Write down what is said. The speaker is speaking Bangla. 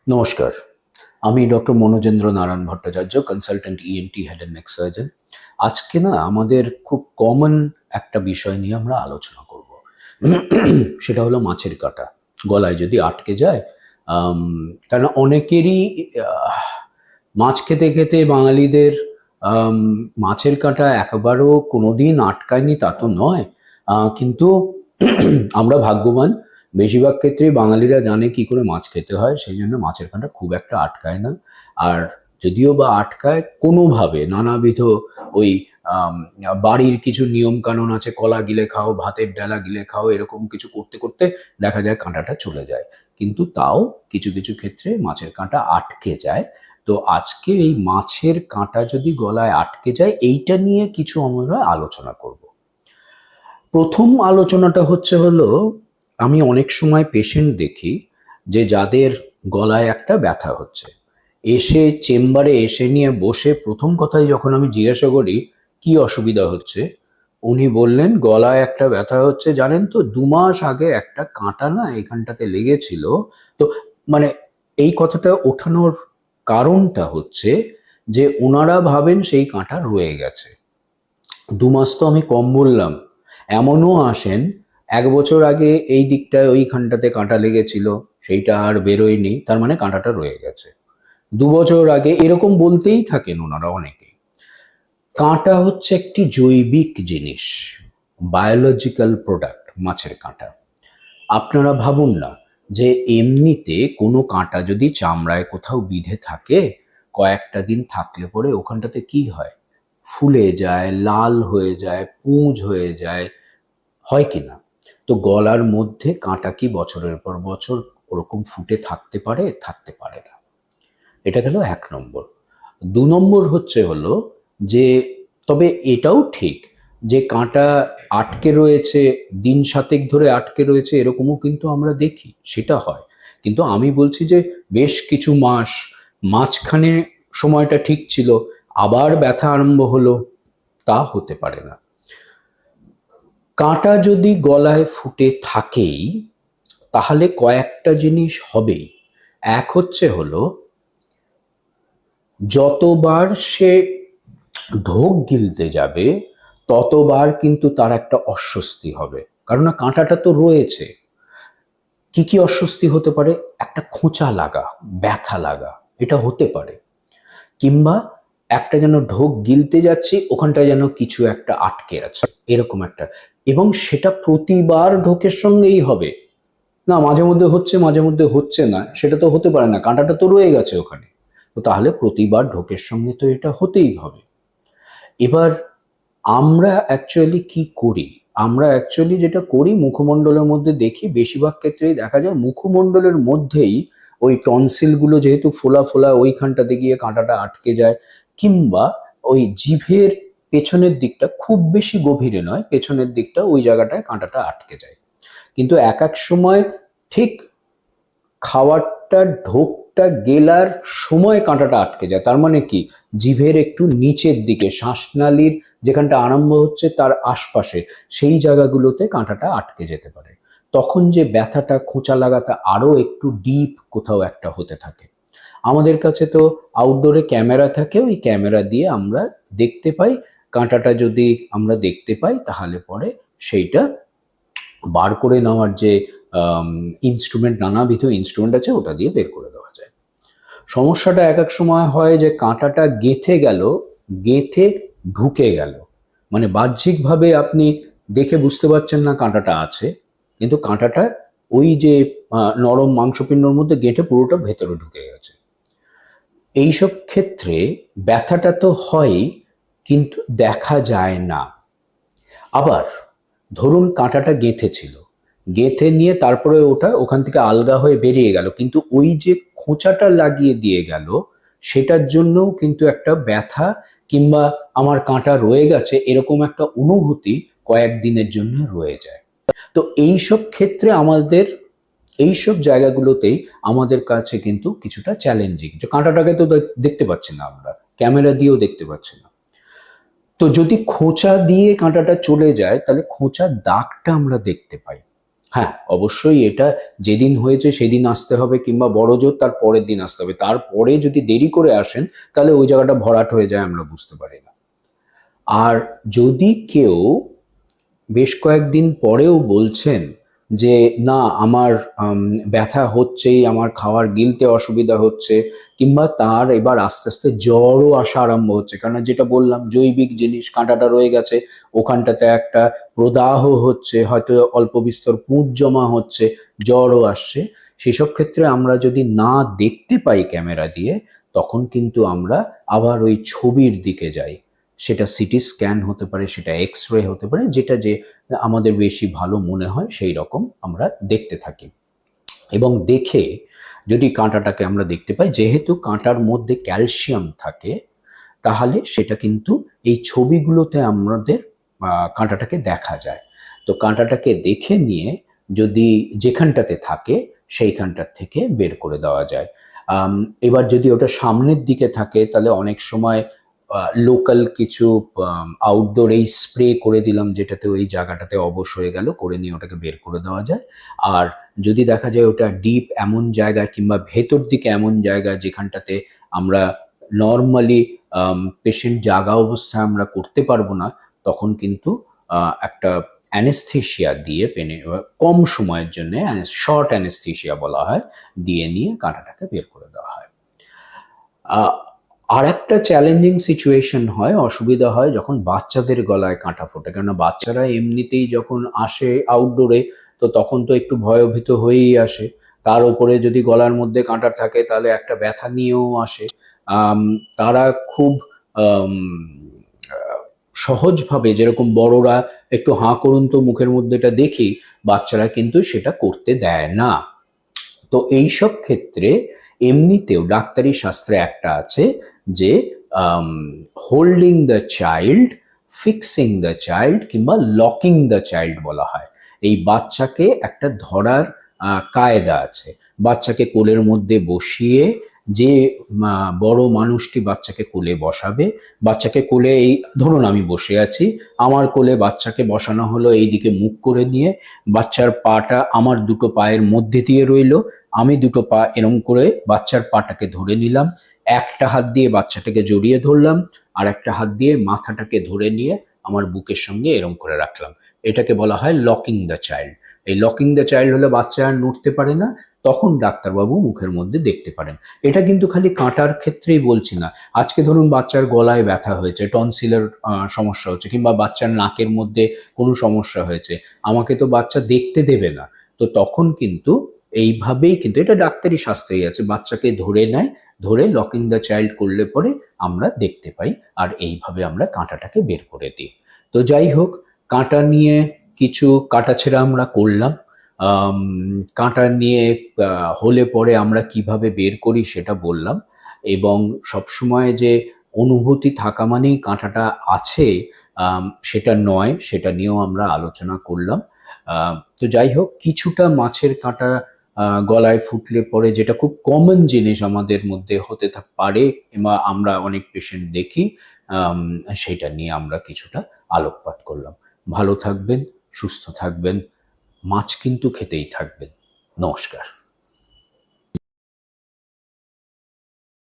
নমস্কার, আমি doctor Manojendra Narayan Bhattacharya, consultant ENT head and neck surgeon. আজকে আমাদের খুব কমন একটা বিষয় নিয়ে আমরা আলোচনা করব। সেটা হলো মাছের কাঁটা গলায় যদি আটকে যায়। কারণ অনেকেরই মাছ খেতে খেতে বাঙালিদের মাছের কাঁটা একবারও কোনোদিন আটকায়নি তা তো নয়, কিন্তু আমরা ভাগ্যবান। বেশিরভাগ ক্ষেত্রেই বাঙালিরা জানে কি করে মাছ খেতে হয়, সেই জন্য মাছের কাঁটা খুব একটা আটকায় না। আর যদিও বা আটকায় কোনোভাবে নানাবিধ ওই বাড়ির কিছু নিয়ম কানুন আছে, কলা গিলে খাও, ভাতের ডালা গিলে খাও, এরকম কিছু করতে করতে দেখা যায় কাঁটাটা চলে যায়। কিন্তু তাও কিছু কিছু ক্ষেত্রে মাছের কাঁটা আটকে যায়। তো আজকে এই মাছের কাঁটা যদি গলায় আটকে যায়, এইটা নিয়ে কিছু আমরা আলোচনা করব। প্রথম আলোচনাটা হলো আমি অনেক সময় পেশেন্ট দেখি যে যাদের গলায় একটা ব্যথা হচ্ছে, এসে চেম্বারে এসে নিয়ে বসে প্রথম কথাই যখন আমি জিজ্ঞাসা করি কি অসুবিধা হচ্ছে, উনি বললেন গলায় একটা ব্যথা হচ্ছে, জানেন তো 2 মাস আগে একটা কাঁটা না এখানটাতে লেগেছিল। তো মানে এই কথাটা ওঠানোর কারণটা হচ্ছে যে ওনারা ভাবেন সেই কাঁটা রয়ে গেছে। 2 মাস তো আমি কম বললাম, এমনও আসেন 1 বছর আগে এই দিকটায় ওইখানটাতে কাঁটা লেগেছিল, সেইটা আর বেরোয়নি, তার মানে কাঁটাটা রয়ে গেছে। 2 বছর আগে, এরকম বলতেই থাকেন ওনারা অনেকে। কাঁটা হচ্ছে একটি জৈবিক জিনিস, বায়োলজিক্যাল প্রোডাক্ট মাছের কাঁটা। আপনারা ভাবুন না যে এমনিতে কোনো কাঁটা যদি চামড়ায় কোথাও বিঁধে থাকে, কয়েকটা দিন থাকলে পরে ওখানটাতে কি হয়, ফুলে যায়, লাল হয়ে যায়, পুঁজ হয়ে যায়, হয় কি না? তো গলার মধ্যে কাঁটা কি বছরের পর বছর ওরকম ফুটে থাকতে পারে? থাকতে পারে না। এটা গেল 1 নম্বর। 2 নম্বর হলো যে, তবে এটাও ঠিক যে কাঁটা আটকে রয়েছে, দিন সাতেক ধরে আটকে রয়েছে, এরকমও কিন্তু আমরা দেখি, সেটা হয়। কিন্তু আমি বলছি যে বেশ কিছু মাস, মাঝখানে সময়টা ঠিক ছিল, আবার ব্যথা আরম্ভ হলো, তা হতে পারে না। কাঁটা যদি গলায় ফুটে থাকেই, তাহলে কয়েকটা জিনিস হবেই। এক হলো যতবার সে ঢোক গিলতে যাবে ততবার কিন্তু তার একটা অস্বস্তি হবে, কারণ কাঁটাটা তো রয়েছে। কি কি অস্বস্তি হতে পারে? একটা খোঁচা লাগা, ব্যথা লাগা, এটা হতে পারে। কিংবা একটা যেন ঢোক গিলতে যাচ্ছি, ওখানটায় যেন কিছু একটা আটকে আছে, এরকম একটা। এবং সেটা প্রতিবার ঢোকের সঙ্গেই হবে না, মাঝে মধ্যে হচ্ছে মাঝে মধ্যে হচ্ছে না, সেটা তো হতে পারে না, কাঁটাটা তো রয়ে গেছে ওখানে। তো তাহলে প্রতিবার ঢোকের সঙ্গে তো এটা হতেই হবে। এবার আমরা অ্যাকচুয়ালি কি করি? আমরা অ্যাকচুয়ালি যেটা করি, মুখমণ্ডলের মধ্যে দেখি, বেশিরভাগ ক্ষেত্রেই দেখা যায় মুখমণ্ডলের মধ্যেই ওই টনসিলগুলো যেহেতু ফোলা ফোলা, ওইখানটাতে গিয়ে কাঁটাটা আটকে যায়। কিংবা ওই জিভের পেছনের দিকটা, খুব বেশি গভীরে নয়, পেছনের দিকটা, ওই জায়গাটায় কাঁটাটা আটকে যায়। কিন্তু এক এক সময় ঠিক খাবারটা ঢোকটা গেলার সময় কাঁটাটা আটকে যায়। তার মানে কি, জিভের একটু নিচের দিকে, শ্বাসনালীর যেখানটা আরম্ভ হচ্ছে তার আশপাশে, সেই জায়গাগুলোতে কাঁটাটা আটকে যেতে পারে। তখন যে ব্যথাটা, খোঁচা লাগাটা আরো একটু ডিপ কোথাও একটা হতে থাকে। আমাদের কাছে তো আউটডোরে ক্যামেরা থাকে, ওই ক্যামেরা দিয়ে আমরা দেখতে পাই। কাঁটাটা যদি আমরা দেখতে পাই, তাহলে পরে সেইটা বার করে নেওয়ার যে ইনস্ট্রুমেন্ট, নানাবিধ ইনস্ট্রুমেন্ট আছে, ওটা দিয়ে বের করে দেওয়া যায়। সমস্যাটা এক এক সময় হয় যে কাঁটাটা গেঁথে গেল, গেঁথে ঢুকে গেল, মানে বাহ্যিকভাবে আপনি দেখে বুঝতে পারছেন না কাঁটাটা আছে, কিন্তু কাঁটাটা ওই যে নরম মাংসপিণ্ডর মধ্যে গেঁথে পুরোটা ভেতরে ঢুকে গেছে। এইসব ক্ষেত্রে ব্যথাটা তো হয়ই, কিন্তু দেখা যায় না। আবার ধরুন কাঁটাটা গেঁথে ছিল, গেঁথে নিয়ে তারপরে ওটা ওখান থেকে আলগা হয়ে বেরিয়ে গেল, কিন্তু ওই যে খোঁচাটা লাগিয়ে দিয়ে গেল, সেটার জন্যও কিন্তু একটা ব্যথা কিংবা আমার কাঁটা রয়ে গেছে এরকম একটা অনুভূতি কয়েকদিনের জন্য রয়ে যায়। তো এইসব ক্ষেত্রে আমাদের এইসব জায়গাগুলোতেই আমাদের কাছে কিন্তু কিছুটা চ্যালেঞ্জিং, যে কাঁটাটাকে তো দেখতে পাচ্ছি না, আমরা ক্যামেরা দিয়েও দেখতে পাচ্ছি না। তো যদি খোঁচা দিয়ে কাঁটাটা চলে যায়, তাহলে খোঁচার দাগটা আমরা দেখতে পাই। হ্যাঁ, অবশ্যই এটা যেদিন হয়েছে সেদিন আসতে হবে, কিংবা বড় জোর তার পরের দিন আসতে হবে। তারপরে যদি দেরি করে আসেন তাহলে ওই জায়গাটা ভরাট হয়ে যায়, আমরা বুঝতে পারি না। আর যদি কেউ বেশ কয়েকদিন পরেও বলছেন যে না আমার ব্যথা হচ্ছেই, আমার খাওয়ার গিলতে অসুবিধা হচ্ছে, কিংবা তার এবার আস্তে আস্তে জ্বরও আসা আরম্ভ হচ্ছে, কারণ যেটা বললাম জৈবিক জিনিস, কাঁটাটা রয়ে গেছে ওখানটাতে, একটা প্রদাহ হচ্ছে, হয়তো অল্প বিস্তর পুঁজ জমা হচ্ছে, জ্বরও আসছে, সেসব ক্ষেত্রে আমরা যদি না দেখতে পাই ক্যামেরা দিয়ে, তখন কিন্তু আমরা আবার ওই ছবির দিকে যাই। সেটা সিটি স্ক্যান হতে পারে, সেটা এক্স রে হতে পারে, যেটা যে আমাদের বেশি ভালো মনে হয় সেই রকম আমরা দেখতে থাকি। এবং দেখে যদি কাঁটাটাকে আমরা দেখতে পাই, যেহেতু কাঁটার মধ্যে ক্যালসিয়াম থাকে, তাহলে সেটা কিন্তু এই ছবিগুলোতে আমাদের কাঁটাটাকে দেখা যায়। তো কাঁটাটাকে দেখে নিয়ে যদি যেখানটাতে থাকে সেইখানটার থেকে বের করে দেওয়া যায়। এবার যদি ওটা সামনের দিকে থাকে তাহলে অনেক সময় লোকাল কিছু আউটডোর এই স্প্রে করে দিলাম, যেটাতে ওই জায়গাটাতে অবশ হয়ে গেল, করে নিয়ে ওটাকে বের করে দেওয়া যায়। আর যদি দেখা যায় ওটা ডিপ এমন জায়গায় কিংবা ভেতর দিকে এমন জায়গায় যেখানটাতে আমরা নর্মালি পেশেন্ট জাগা অবস্থায় আমরা করতে পারবো না, তখন কিন্তু একটা অ্যানেস্থেশিয়া দিয়ে পেনে কম সময়ের জন্য, শর্ট অ্যানেস্থেশিয়া বলা হয়, দিয়ে নিয়ে কাঁটাটাকে বের করে দেওয়া হয়। আর একটা চ্যালেঞ্জিং সিচুয়েশন হয়, অসুবিধা হয় যখন বাচ্চাদের গলায় কাঁটা ফোটে, কেননা বাচ্চারা এমনিতেই যখন আসে আউটডোরে, তো তখন তো একটু ভয়ভীত হয়েই আসে, তার উপরে যদি গলার মধ্যে কাঁটা থাকে তাহলে একটা ব্যথা নিয়েও আসে। তারা খুব আম, আহ, সহজভাবে, যেরকম বড়রা একটু হাঁ করুন তো মুখের মধ্যে এটা দেখি, বাচ্চারা কিন্তু সেটা করতে দেয় না। তো এইসব ক্ষেত্রে এমনিতেও ডাক্তারি শাস্ত্রে একটা আছে যে holding the child, fixing the child, কিংবা লকিং দ্য চাইল্ড বলা হয়। এই বাচ্চাকে একটা ধরার কায়দা আছে। বাচ্চাকে কোলের মধ্যে বসিয়ে, যে বড় মানুষটি বাচ্চাকে কোলে বসাবে, বাচ্চাকে কোলে, এই ধরুন আমি বসে আছি, আমার কোলে বাচ্চাকে বসানো হলো, এইদিকে মুখ করে নিয়ে, বাচ্চার পাটা আমার দুটো পায়ের মধ্যে দিয়ে রইলো, আমি দুটো পা এরম করে বাচ্চার পাটাকে ধরে নিলাম, একটা হাত দিয়ে বাচ্চাটাকে জড়িয়ে ধরলাম, আর একটা হাত দিয়ে মাথাটাকে ধরে নিয়ে আমার বুকের সঙ্গে এরম করে রাখলাম। এটাকে বলা হয় লকিং দ্য চাইল্ড। এই লকিং দ্য চাইল্ড হলে বাচ্চা আর নড়তে পারে না, তখন ডাক্তারবাবু মুখের মধ্যে দেখতে পারেন। এটা কিন্তু খালি কাঁটার ক্ষেত্রেই বলছি না। আজকে ধরুন বাচ্চার গলায় ব্যথা হয়েছে, টনসিলের সমস্যা হচ্ছে, কিংবা বাচ্চার নাকের মধ্যে কোনো সমস্যা হয়েছে, আমাকে তো বাচ্চা দেখতে দেবে না, তো তখন কিন্তু এইভাবেই, কিন্তু এটা ডাক্তারি শাস্ত্রেই আছে, বাচ্চাকে ধরে নেয়, ধরে লকিং দ্য চাইল্ড করলে পরে আমরা দেখতে পাই, আর এইভাবে আমরা কাঁটাটাকে বের করে দিই। তো যাই হোক, কাঁটা নিয়ে কিছু কাটাছেঁড়া আমরা করলাম। কাঁটা নিয়ে হলে পরে আমরা কিভাবে বের করি সেটা বললাম, এবং সবসময় যে অনুভূতি থাকা মানেই কাঁটাটা আছে সেটা নয়, সেটা নিয়েও আমরা আলোচনা করলাম। তো যাই হোক, কিছুটা মাছের কাঁটা গলায় ফুটলে পরে, যেটা খুব কমন জিনিস আমাদের মধ্যে হতে পারে, কিংবা আমরা অনেক পেশেন্ট দেখি, সেটা নিয়ে আমরা কিছুটা আলোকপাত করলাম। ভালো থাকবেন, সুস্থ থাকবেন, মাছ কিন্তু খেতেই থাকবেন। নমস্কার।